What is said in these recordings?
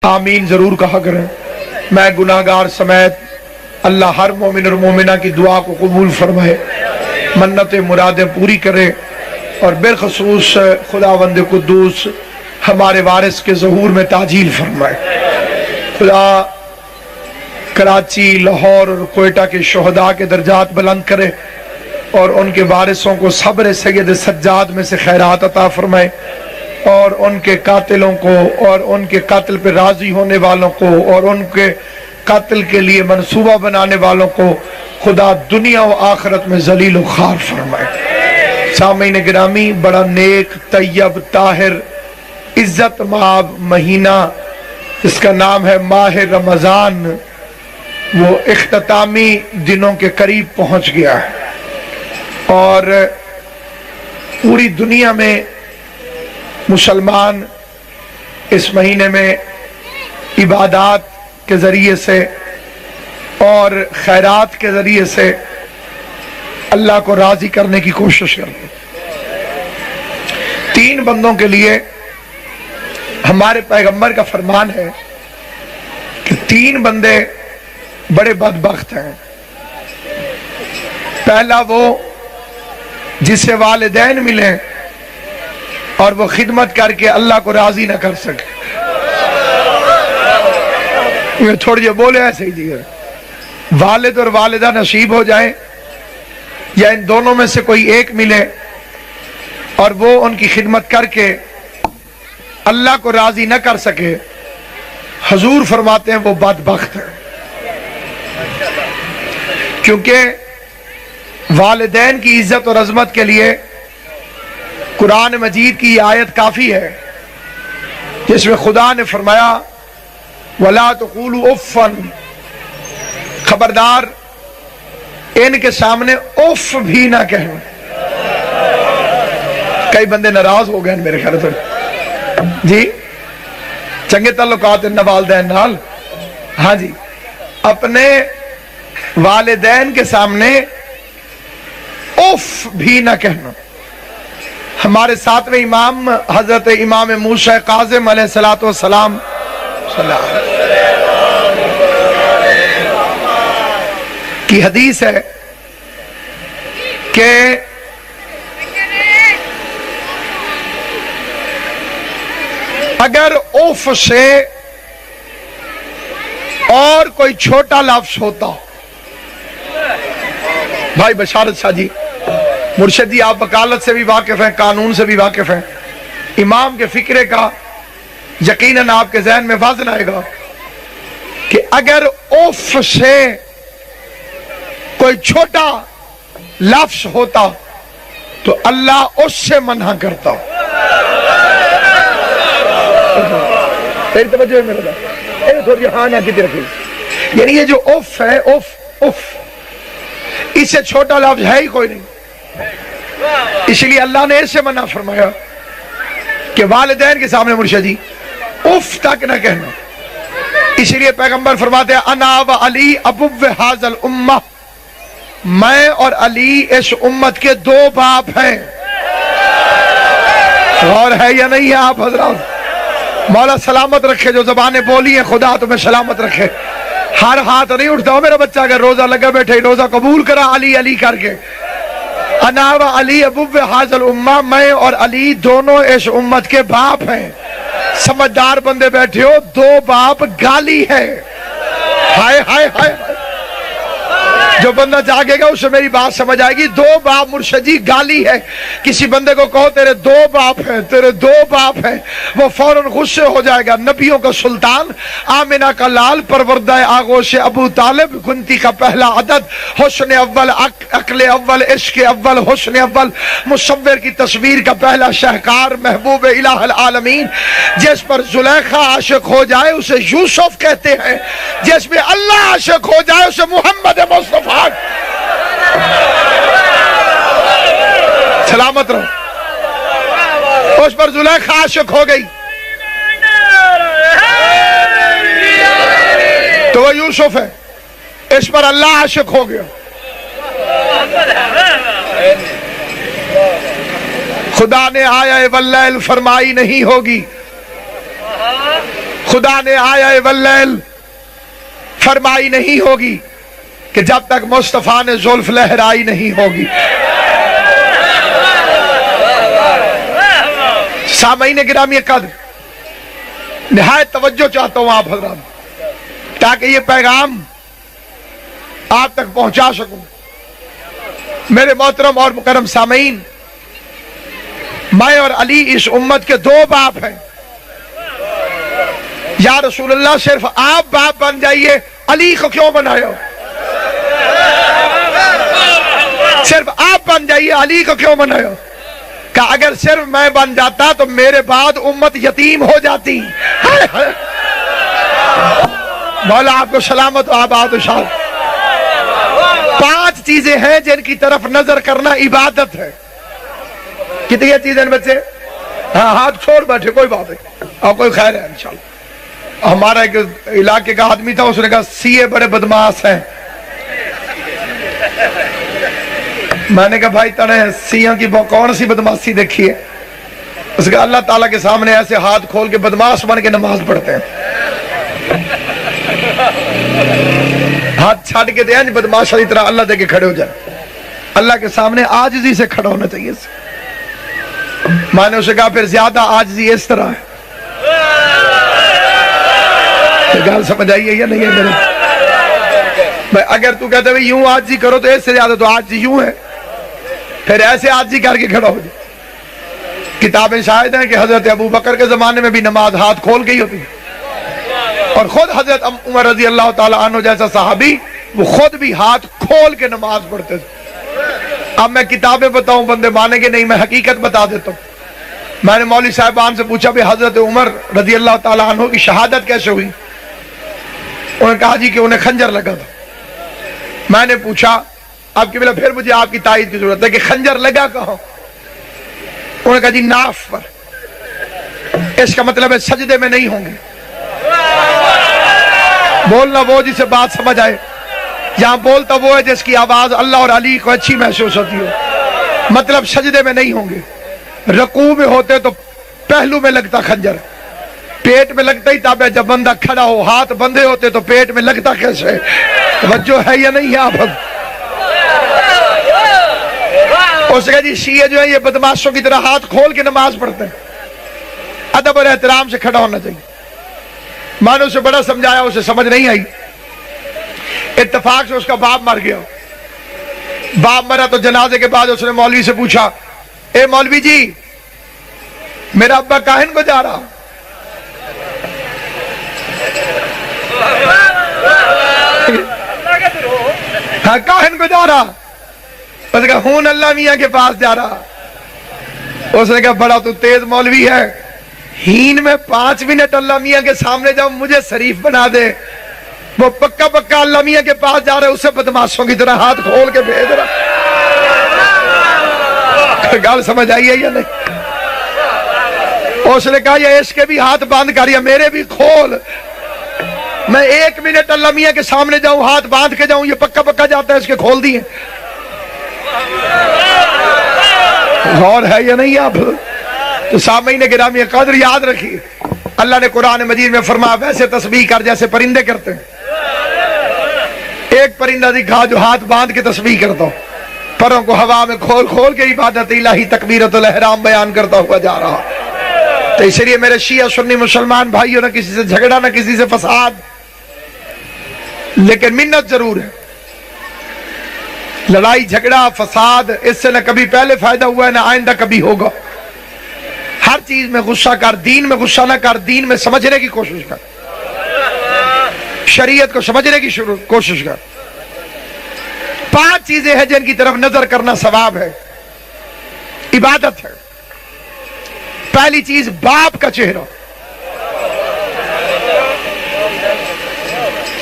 آمین ضرور کہا کریں۔ میں گناہگار سمیت اللہ ہر مومن اور مومنہ کی دعا کو قبول فرمائے، منت مرادیں پوری کرے، اور بالخصوص خداوند قدوس ہمارے وارث کے ظہور میں تعجیل فرمائے۔ خدا کراچی، لاہور اور کوئٹہ کے شہداء کے درجات بلند کرے، اور ان کے وارثوں کو صبر سید سجاد میں سے خیرات عطا فرمائے، اور ان کے قاتلوں کو اور ان کے قتل پہ راضی ہونے والوں کو اور ان کے قتل کے لیے منصوبہ بنانے والوں کو خدا دنیا و آخرت میں ذلیل و خوار فرمائے۔ سامعین گرامی، بڑا نیک، طیب، طاہر، عزت مآب مہینہ اس کا نام ہے ماہ رمضان، وہ اختتامی دنوں کے قریب پہنچ گیا ہے، اور پوری دنیا میں مسلمان اس مہینے میں عبادات کے ذریعے سے اور خیرات کے ذریعے سے اللہ کو راضی کرنے کی کوشش کرتے ہیں۔ 3 بندوں کے لیے ہمارے پیغمبر کا فرمان ہے کہ 3 بندے بڑے بدبخت ہیں۔ پہلا وہ جسے والدین ملیں اور وہ خدمت کر کے اللہ کو راضی نہ کر سکے۔ یہ تھوڑی جو بولے ایسے ہی دیگر والد اور والدہ نصیب ہو جائیں، یا ان دونوں میں سے کوئی ایک ملے اور وہ ان کی خدمت کر کے اللہ کو راضی نہ کر سکے، حضور فرماتے ہیں وہ بدبخت ہے۔ کیونکہ والدین کی عزت اور عظمت کے لیے قرآن مجید کی یہ آیت کافی ہے، جس میں خدا نے فرمایا وَلَا تَقُولُوا اُفًّا، خبردار ان کے سامنے اف بھی نہ کہنا۔ کئی بندے ناراض ہو گئے ہیں میرے خیال سے، جی چنگے تعلقات ان والدین نال، ہاں جی، اپنے والدین کے سامنے اف بھی نہ کہنا۔ ہمارے 7ویں امام حضرت امام موسیٰ کاظم علیہ السلام کی حدیث ہے کہ اگر اف سے اور کوئی چھوٹا لفظ ہوتا، بھائی بشارت شاہ جی، مرشد جی، آپ وکالت سے بھی واقف ہیں، قانون سے بھی واقف ہیں، امام کے فکرے کا یقیناً آپ کے ذہن میں وزن آئے گا کہ اگر اف سے کوئی چھوٹا لفظ ہوتا تو اللہ اس سے منع کرتا۔ تیری توجہ ہے میرے بھائی، تھوڑی ہاں نہ کتی رکھی، یعنی یہ جو اف ہے، اف اس سے چھوٹا لفظ ہے ہی کوئی نہیں، اس لیے اللہ نے اس سے منع فرمایا کہ والدین کے سامنے مرشد جی اف تک نہ کہنا۔ اس لیے پیغمبر فرماتے ہیں انا و علی ابو ھذا الامہ، میں اور علی اس امت کے 2 باپ ہیں۔ اور ہے یا نہیں ہے آپ حضرات؟ مولا سلامت رکھے، جو زبانیں بولی ہیں خدا تمہیں سلامت رکھے۔ ہر ہاتھ نہیں اٹھتا ہو میرا بچہ، اگر روزہ لگا بیٹھے روزہ قبول کرا علی علی کر کے۔ انا و علی ابو ھذا الامہ، میں اور علی دونوں اس امت کے باپ ہیں۔ سمجھدار بندے بیٹھے ہو، 2 باپ گالی ہے۔ ہائے ہائے ہائے، جو بندہ جاگے گا اسے میری بات سمجھ آئے گی۔ 2 باپ مرشد جی گالی ہے۔ کسی بندے کو کہو تیرے 2 باپ ہیں، تیرے 2 باپ ہیں، وہ فوراً غصے ہو جائے گا۔ نبیوں کا سلطان، آمنہ کا لال، پروردہ آغوش ابو طالب، گنتی کا پہلا عدد، حسن اول، عقل اول، عشق اول، حسن اول، مصور کی تصویر کا پہلا شہکار، محبوب الہ العالمین، جس پر زلیخا عاشق ہو جائے اسے یوسف کہتے ہیں، جس میں اللہ عاشق ہو جائے اسے محمد مصطفیٰ۔ سلامت رہو، اس پر زلیخا عاشق ہو گئی تو وہ یوسف ہے، اس پر اللہ عاشق ہو گیا۔ خدا نے آیا واللیل فرمائی نہیں ہوگی، خدا نے آیا واللیل فرمائی نہیں ہوگی کہ جب تک مصطفیٰ نے زلف لہرائی نہیں ہوگی۔ سامعین گرامی قدر، نہایت توجہ چاہتا ہوں آپ حضرات تاکہ یہ پیغام آپ تک پہنچا سکوں۔ میرے محترم اور مکرم سامعین، میں اور علی اس امت کے دو باپ ہیں۔ یا رسول اللہ صرف آپ باپ بن جائیے، علی کو کیوں بنایا؟ صرف آپ بن جائیے، علی کو کیوں بنایا؟ کہ اگر صرف میں بن جاتا تو میرے بعد امت یتیم ہو جاتی۔ مولا آپ کو سلامت و آباد و شاد۔ 5 چیزیں ہیں جن کی طرف نظر کرنا عبادت ہے۔ کتنی چیزیں بچے؟ ہاں ہاتھ چھوڑ بیٹھے، کوئی بات نہیں، اور کوئی خیر ہے انشاءاللہ۔ ہمارا ایک علاقے کا آدمی تھا، اس نے کہا سی اے بڑے بدماش ہیں۔ میں نے کہا بھائی تنے سیاں کی کون سی بدماشی دیکھی ہے؟ اس نے کہا اللہ تعالیٰ کے سامنے ایسے ہاتھ کھول کے بدماش بن کے نماز پڑھتے ہیں، ہاتھ چھاڑ کے دیں بدماش کی طرح اللہ دے کے کھڑے ہو جائے۔ اللہ کے سامنے عاجزی سے کھڑا ہونا چاہیے۔ میں نے اسے کہا پھر زیادہ عاجزی اس طرح ہے۔ گال سمجھ آئیے یا نہیں ہے میرے؟ اگر تو کہتے ہیں یوں عاجزی کرو تو اس سے زیادہ تو عاجزی یوں ہے، پھر ایسے عاجزی کر کے کھڑا ہو جائے۔ کتابیں شاہد ہیں کہ حضرت ابو بکر کے زمانے میں بھی نماز ہاتھ کھول کے ہی ہوتی ہے، اور خود حضرت عمر رضی اللہ تعالیٰ عنہ جیسا صحابی وہ خود بھی ہاتھ کھول کے نماز پڑھتے تھے۔ اب میں کتابیں بتاؤں بندے مانیں گے نہیں، میں حقیقت بتا دیتا ہوں۔ میں نے مولوی صاحبان سے پوچھا بھی حضرت عمر رضی اللہ تعالیٰ عنہ کی شہادت کیسے ہوئی؟ انہوں نے کہا جی کہ انہیں خنجر لگا تھا۔ میں نے پوچھا اب کہ پھر مجھے آپ کی تائید کی ضرورت ہے کہ خنجر لگا کہاں؟ انہوں نے کہا جی ناف پر۔ اس کا مطلب ہے سجدے میں نہیں ہوں گے۔ بولنا وہ جسے بات سمجھ آئے، یہاں بولتا وہ ہے جس کی آواز اللہ اور علی کو اچھی محسوس ہوتی ہو۔ مطلب سجدے میں نہیں ہوں گے۔ رکوع میں ہوتے تو پہلو میں لگتا خنجر، پیٹ میں لگتا ہی تاب ہے جب بندہ کھڑا ہو، ہاتھ بندھے ہوتے تو پیٹ میں لگتا کیسے؟ توجہ ہے یا نہیں آپ؟ اس نے کہا جی شیعہ جو ہیں یہ بدماشوں کی طرح ہاتھ کھول کے نماز پڑھتے ہیں، ادب اور احترام سے کھڑا ہونا چاہیے۔ میں نے اسے بڑا سمجھایا، اسے سمجھ نہیں آئی۔ اتفاق سے اس کا باپ مر گیا۔ باپ مرا تو جنازے کے بعد اس نے مولوی سے پوچھا اے مولوی جی میرا ابا کاہن کو جا رہا؟ ہاں کاہن کو جا رہا؟ اس نے کہا ہون اللہ میاں کے پاس جا رہا۔ اس نے کہا بڑا تو تیز مولوی ہے، ہین میں 5 منٹ اللہ میاں کے سامنے جاؤ مجھے شریف بنا دے۔ وہ پکا پکا اللہ میاں کے پاس جا رہا ہے، اسے بدماشوں کی طرح ہاتھ کھول کے بھیج رہا۔ گال سمجھ آئی ہے یا نہیں؟ اس نے کہا یہ اس کے بھی ہاتھ باندھ کر یا میرے بھی کھول، میں 1 منٹ اللہ میاں کے سامنے جاؤں ہاتھ باندھ کے جاؤں، یہ پکا پکا جاتا ہے اس کے کھول دیے۔ غور ہے یا نہیں آپ؟ تو سامعین گرامی قدر یاد رکھیے، اللہ نے قرآن مجید میں فرمایا ویسے تسبیح کر جیسے پرندے کرتے ہیں۔ ایک پرندہ دکھا جو ہاتھ باندھ کے تسبیح کرتا ہو، پروں کو ہوا میں کھول کھول کے عبادت الہی تکبیرۃ الاحرام بیان کرتا ہوا جا رہا۔ تو اس لیے میرے شیعہ سنی مسلمان بھائیوں، نہ کسی سے جھگڑا نہ کسی سے فساد، لیکن منت ضرور ہے۔ لڑائی جھگڑا فساد اس سے نہ کبھی پہلے فائدہ ہوا ہے نہ آئندہ کبھی ہوگا۔ ہر چیز میں غصہ کر، دین میں غصہ نہ کر، دین میں سمجھنے کی کوشش کر، شریعت کو سمجھنے کی کوشش کر۔ 5 چیزیں ہیں جن کی طرف نظر کرنا ثواب ہے، عبادت ہے۔ پہلی چیز باپ کا چہرہ۔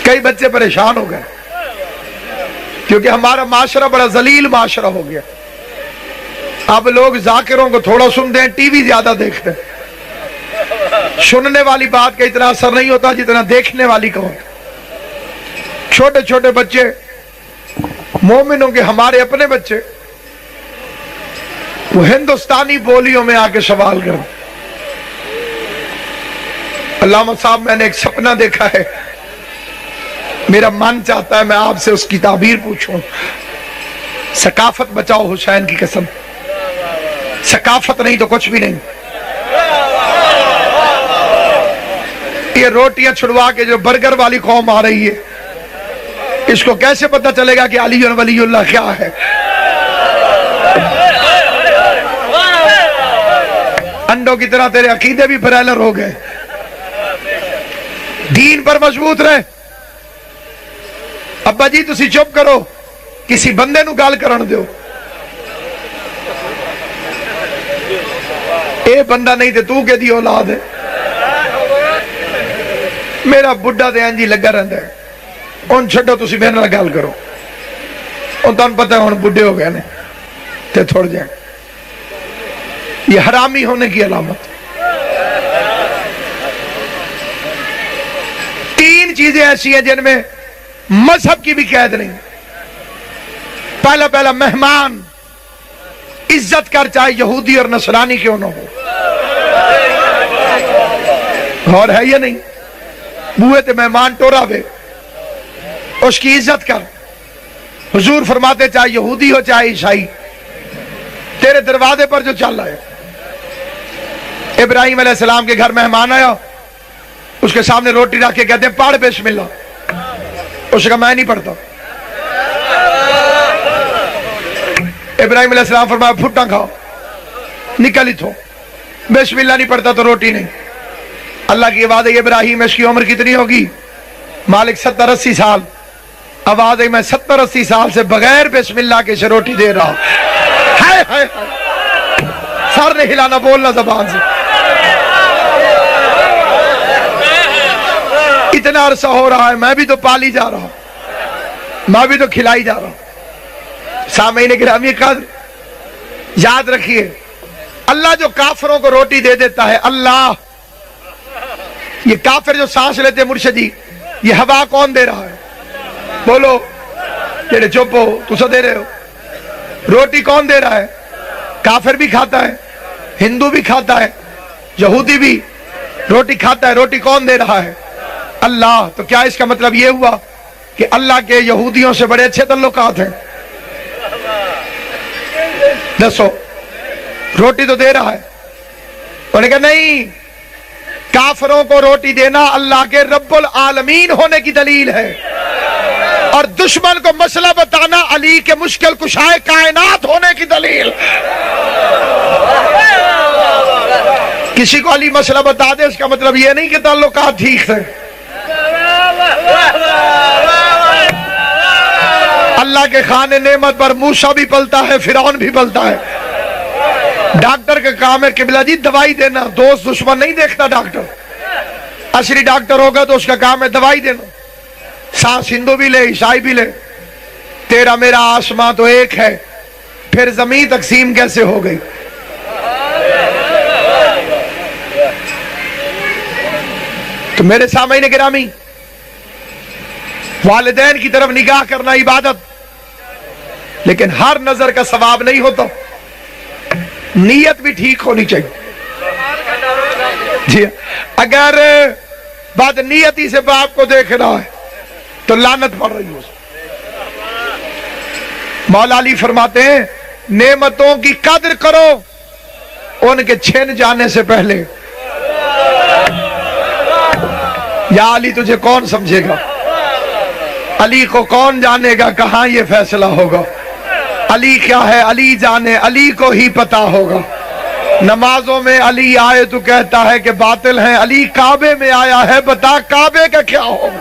کئی بچے پریشان ہو گئے کیونکہ ہمارا معاشرہ بڑا ذلیل معاشرہ ہو گیا۔ اب لوگ ذاکروں کو تھوڑا سنتے ہیں، ٹی وی زیادہ دیکھتے ہیں۔ سننے والی بات کا اتنا اثر نہیں ہوتا جتنا دیکھنے والی کا ہوتا۔ چھوٹے چھوٹے بچے مومنوں کے، ہمارے اپنے بچے، وہ ہندوستانی بولیوں میں آ کے سوال کریں علامہ صاحب میں نے ایک سپنا دیکھا ہے، میرا من چاہتا ہے میں آپ سے اس کی تعبیر پوچھوں۔ ثقافت بچاؤ حسین کی قسم، ثقافت نہیں تو کچھ بھی نہیں۔ یہ روٹیاں چھڑوا کے جو برگر والی قوم آ رہی ہے، اس کو کیسے پتہ چلے گا کہ علی ولی اللہ کیا ہے؟ انڈوں کی طرح تیرے عقیدے بھی برائلر ہو گئے۔ دین پر مضبوط رہے۔ ابا جی تسی چپ کرو، کسی بندے نو گال کرن دیو۔ اے بندہ نہیں تے تو کہ دی اولاد ہے۔ میرا بڈھا تے انجی لگا رہندا ہے، ان چھڈو تسی میرے نال گال کرو، ان تانوں پتہ ہے ہن بڈھے ہو گئے نے تے تھوڑ جائیں۔ یہ حرامی ہونے کی علامت۔ تین چیزیں ایسی ہیں جن میں مذہب کی بھی قید نہیں۔ پہلا مہمان عزت کر، چاہے یہودی اور نصرانی کیوں نہ ہو۔ اور ہے یا نہیں؟ بوئے تے مہمان ٹورا وے، اس کی عزت کر۔ حضور فرماتے چاہے یہودی ہو چاہے عیسائی، تیرے دروازے پر جو چل رہا ہے۔ ابراہیم علیہ السلام کے گھر مہمان آیا، اس کے سامنے روٹی رکھ کے کہتے ہیں پڑھ بسم اللہ۔ اس نے کہا میں نہیں پڑھتا۔ ابراہیم علیہ السلام فرمایا پھٹا کھاؤ، نکل ہی تھو، بسم اللہ نہیں پڑھتا تو روٹی نہیں۔ اللہ کی آواز ہے ابراہیم اس کی عمر کتنی ہوگی؟ مالک 70-80 سال۔ آواز ہے میں 70-80 سال سے بغیر بسم اللہ کے سے روٹی دے رہا ہوں۔ سر نے ہلانا، بولنا زبان سے۔ اتنا عرصہ ہو رہا ہے، میں بھی تو پالی جا رہا ہوں، میں بھی تو کھلائی جا رہا ہوں۔ سامعین گرامی قدر، یاد رکھیے اللہ جو کافروں کو روٹی دے دیتا ہے، اللہ، یہ کافر جو سانس لیتے مرشدی، یہ ہوا کون دے رہا ہے؟ بولو، تیرے چپ ہو، تو سو دے رہے ہو۔ روٹی کون دے رہا ہے؟ کافر بھی کھاتا ہے، ہندو بھی کھاتا ہے، یہودی بھی روٹی کھاتا ہے۔ روٹی کون دے رہا ہے؟ اللہ۔ تو کیا اس کا مطلب یہ ہوا کہ اللہ کے یہودیوں سے بڑے اچھے تعلقات ہیں؟ دسو، روٹی تو دے رہا ہے۔ انہوں نے کہا نہیں، کافروں کو روٹی دینا اللہ کے رب العالمین ہونے کی دلیل ہے، اور دشمن کو مسئلہ بتانا علی کے مشکل کشائے کائنات ہونے کی دلیل۔ کسی کو علی مسئلہ بتا دے اس کا مطلب یہ نہیں کہ تعلقات ٹھیک تھے۔ اللہ کے خانے نعمت پر موسیٰ بھی پلتا ہے، فرعون بھی پلتا ہے۔ ڈاکٹر کا کام ہے قبلہ جی دوائی دینا، دوست دشمن نہیں دیکھتا ڈاکٹر۔ عصری ڈاکٹر ہوگا تو اس کا کام ہے دوائی دینا۔ سانس ہندو بھی لے، عیسائی بھی لے۔ تیرا میرا آسماں تو ایک ہے، پھر زمین تقسیم کیسے ہو گئی؟ تو میرے سامعین گرامی، والدین کی طرف نگاہ کرنا عبادت، لیکن ہر نظر کا ثواب نہیں ہوتا، نیت بھی ٹھیک ہونی چاہیے۔ جی اگر بد نیتی سے باپ کو دیکھ رہا ہے تو لعنت پڑ رہی ہو۔ مولا علی فرماتے ہیں نعمتوں کی قدر کرو ان کے چھن جانے سے پہلے۔ یا علی تجھے کون سمجھے گا؟ علی کو کون جانے گا؟ کہاں یہ فیصلہ ہوگا؟ علی کیا ہے علی جانے، علی کو ہی پتا ہوگا۔ نمازوں میں علی آئے تو کہتا ہے کہ باطل ہیں، علی کعبے میں آیا ہے، بتا کعبے کا کیا ہوگا؟